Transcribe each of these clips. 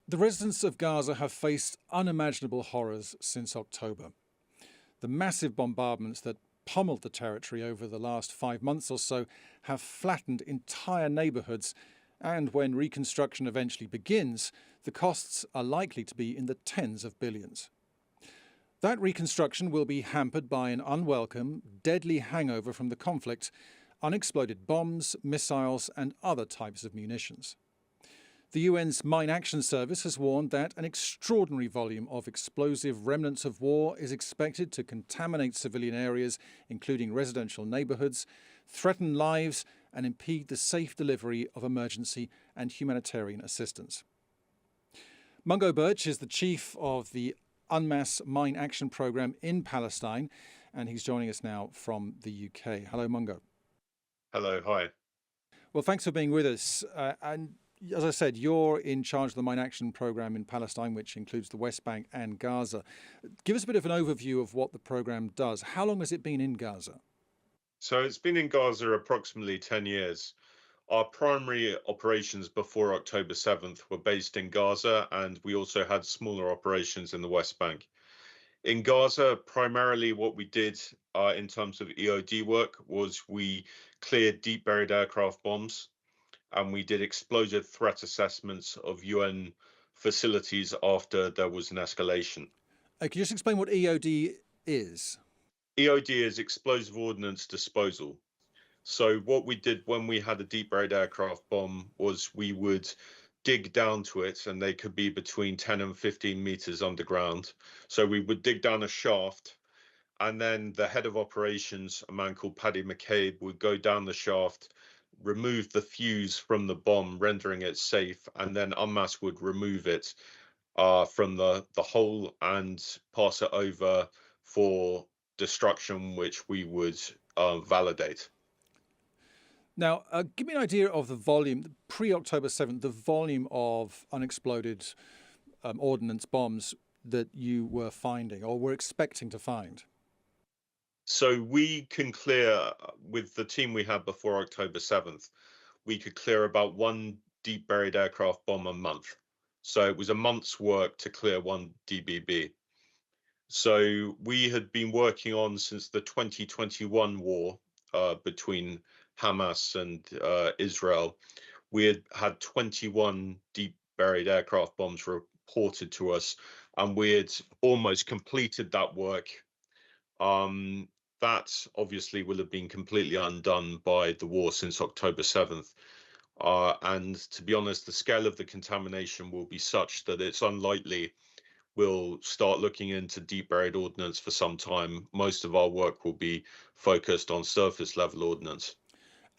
The residents of Gaza have faced unimaginable horrors since October. The massive bombardments that pummeled the territory over the last 5 months or so have flattened entire neighbourhoods, and when reconstruction eventually begins, the costs are likely to be in the tens of billions. That reconstruction will be hampered by an unwelcome, deadly hangover from the conflict, unexploded bombs, missiles and other types of munitions. The UN's Mine Action Service has warned that an extraordinary volume of explosive remnants of war is expected to contaminate civilian areas, including residential neighbourhoods, threaten lives and impede the safe delivery of emergency and humanitarian assistance. Mungo Birch is the chief of the UNMAS Mine Action Programme in Palestine, and he's joining us now from the UK. Hello, Mungo. Hello, hi. Well, thanks for being with us. And as I said, you're in charge of the Mine Action Programme in Palestine, which includes the West Bank and Gaza. Give us a bit of an overview of what the programme does. How long has it been in Gaza? So it's been in Gaza approximately 10 years. Our primary operations before October 7th were based in Gaza, and we also had smaller operations in the West Bank. In Gaza, primarily what we did in terms of EOD work was we cleared deep buried aircraft bombs, and we did explosive threat assessments of UN facilities after there was an escalation. Can you just explain what EOD is? EOD is explosive ordnance disposal. So what we did when we had a deep buried aircraft bomb was we would dig down to it, and they could be between 10 and 15 meters underground. So we would dig down a shaft, and then the head of operations, a man called Paddy McCabe, would go down the shaft, remove the fuse from the bomb, rendering it safe, and then UNMAS would remove it from the hole and pass it over for destruction, which we would validate. Now, give me an idea of the volume, pre-October 7th, the volume of unexploded ordnance bombs that you were finding or were expecting to find. So we can clear, with the team we had before October 7th, we could clear about one deep buried aircraft bomb a month. So it was a month's work to clear one DBB. So we had been working on since the 2021 war between Hamas and Israel. We had had 21 deep buried aircraft bombs reported to us, and we had almost completed that work. That obviously will have been completely undone by the war since October 7th. And to be honest, the scale of the contamination will be such that it's unlikely we'll start looking into deep buried ordnance for some time. Most of our work will be focused on surface level ordnance.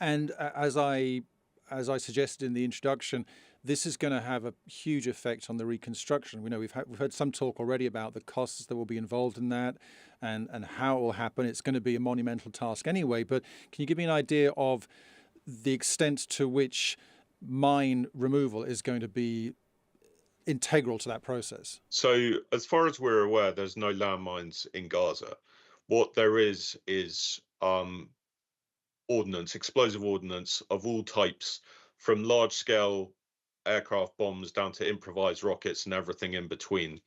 And as I suggested in the introduction, this is going to have a huge effect on the reconstruction. We know we've heard some talk already about the costs that will be involved in that and how it will happen. It's going to be a monumental task anyway, but can you give me an idea of the extent to which mine removal is going to be integral to that process? So as far as we're aware, there's no landmines in Gaza. What there is ordnance, explosive ordnance of all types, from large scale aircraft bombs down to improvised rockets and everything in between.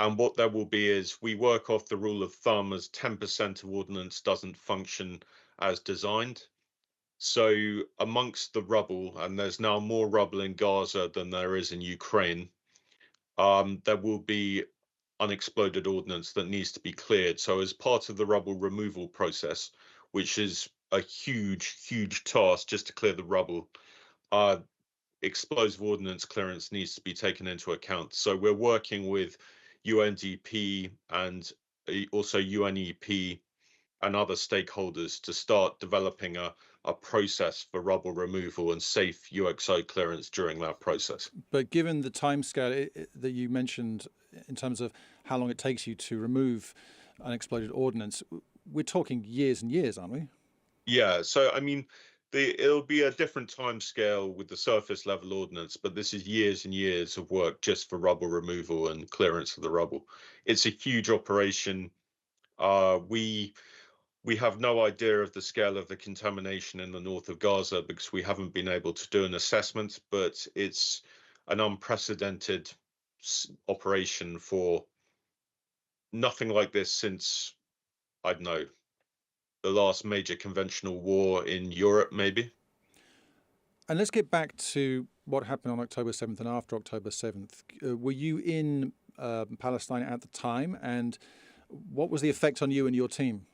And what there will be is we work off the rule of thumb as 10% of ordnance doesn't function as designed. So amongst the rubble, and there's now more rubble in Gaza than there is in Ukraine, there will be unexploded ordnance that needs to be cleared. So as part of the rubble removal process, which is a huge task just to clear the rubble, explosive ordnance clearance needs to be taken into account. So we're working with UNDP and also UNEP and other stakeholders to start developing a process for rubble removal and safe UXO clearance during that process. But given the timescale that you mentioned in terms of how long it takes you to remove unexploded ordnance, we're talking years and years, aren't we? Yeah, so I mean, it'll be a different time scale with the surface level ordnance, but this is years and years of work just for rubble removal and clearance of the rubble. It's a huge operation. We have no idea of the scale of the contamination in the north of Gaza because we haven't been able to do an assessment, but it's an unprecedented operation for nothing like this since, I don't know, the last major conventional war in Europe, maybe. And let's get back to what happened on October 7th and after October 7th. Were you in Palestine at the time, and what was the effect on you and your team?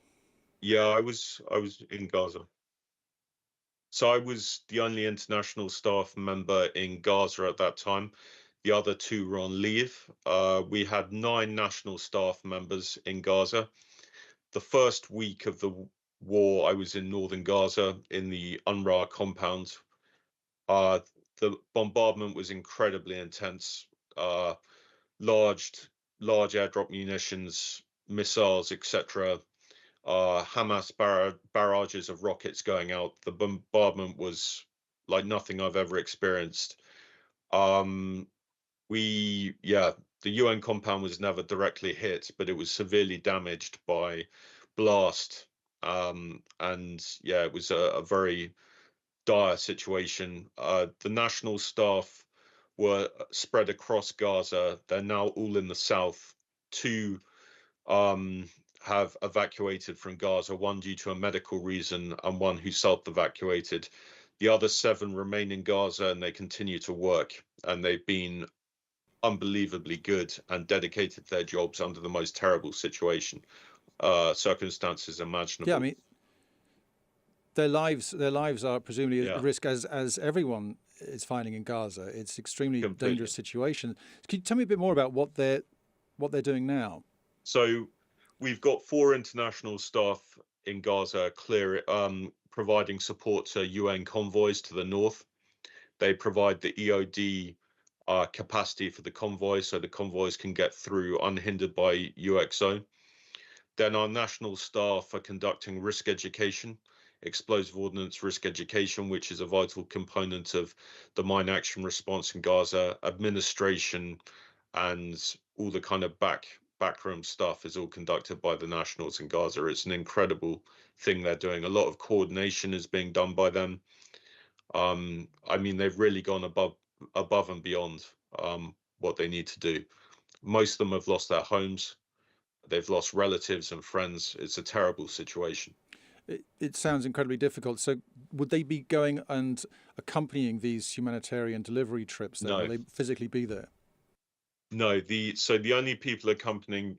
Yeah, I was in Gaza. So I was the only international staff member in Gaza at that time. The other two were on leave. We had 9 national staff members in Gaza. The first week of the war, I was in northern Gaza in the UNRWA compound. Uh, the bombardment was incredibly intense. Large, large airdrop munitions, missiles, etc. Hamas barrages of rockets going out. The bombardment was like nothing I've ever experienced. Um, yeah, the UN compound was never directly hit, but it was severely damaged by blast. And yeah, it was a very dire situation. The national staff were spread across Gaza. They're now all in the south. Two um, have evacuated from Gaza, one due to a medical reason and one who self-evacuated. The other 7 remain in Gaza and they continue to work. And they've been unbelievably good and dedicated to their jobs under the most terrible circumstances Yeah, I imaginable. mean, their lives are presumably at Yeah, risk, as everyone is finding in Gaza. It's extremely dangerous completely. situation. Can you tell me a bit more about what they're doing now? So we've got 4 international staff in Gaza providing support to UN convoys to the north. They provide the EOD capacity for the convoys so the convoys can get through unhindered by UXO. Then our national staff are conducting risk education, explosive ordnance risk education, which is a vital component of the mine action response in Gaza. Administration and all the kind of backroom stuff is all conducted by the nationals in Gaza. It's an incredible thing they're doing. A lot of coordination is being done by them. I mean, they've really gone above and beyond what they need to do. Most of them have lost their homes. They've lost relatives and friends. It's a terrible situation. It sounds incredibly difficult. So, would they be going and accompanying these humanitarian delivery trips? Then will No, they physically be there? no. The only people accompanying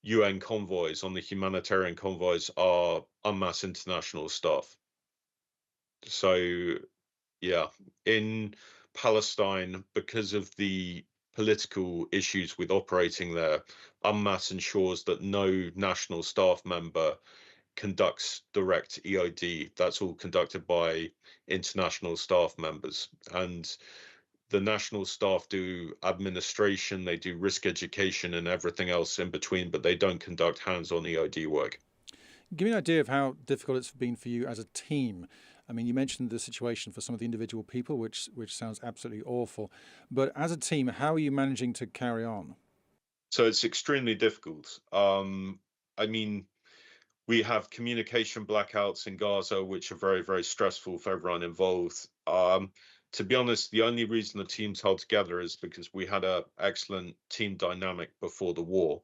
UN convoys on the humanitarian convoys are UNMAS international staff. So yeah, in Palestine, because of the political issues with operating there, UNMAS ensures that no national staff member conducts direct EOD. That's all conducted by international staff members. And the national staff do administration, they do risk education and everything else in between, but they don't conduct hands-on EOD work. Give me an idea of how difficult it's been for you as a team. I mean, you mentioned the situation for some of the individual people, which sounds absolutely awful. But as a team, how are you managing to carry on? So it's extremely difficult. I mean, we have communication blackouts in Gaza, which are very, very stressful for everyone involved. To be honest, the only reason the team's held together is because we had an excellent team dynamic before the war,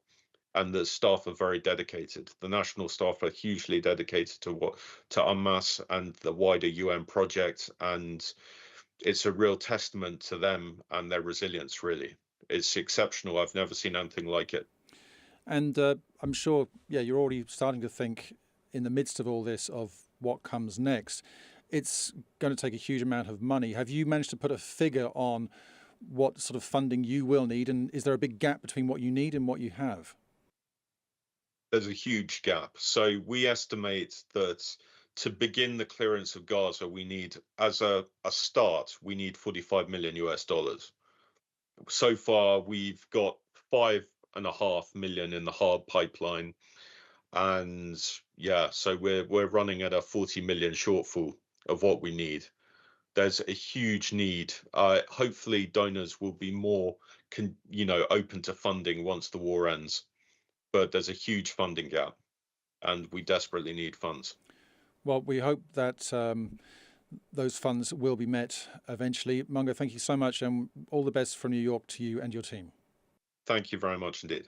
and the staff are very dedicated. The national staff are hugely dedicated to UNMAS and the wider UN project, and it's a real testament to them and their resilience. Really, it's exceptional. I've never seen anything like it. And I'm sure, yeah, you're already starting to think in the midst of all this of what comes next. It's going to take a huge amount of money. Have you managed to put a figure on what sort of funding you will need? And is there a big gap between what you need and what you have? There's a huge gap. So we estimate that to begin the clearance of Gaza, we need, as a start, we need 45 million US dollars. So far, we've got 5.5 million in the hard pipeline, and yeah, so we're running at a 40 million shortfall of what we need. There's a huge need. Hopefully, donors will be more, open to funding once the war ends. But there's a huge funding gap, and we desperately need funds. Well, we hope that those funds will be met eventually. Mungo, thank you so much, and all the best from New York to you and your team. Thank you very much indeed.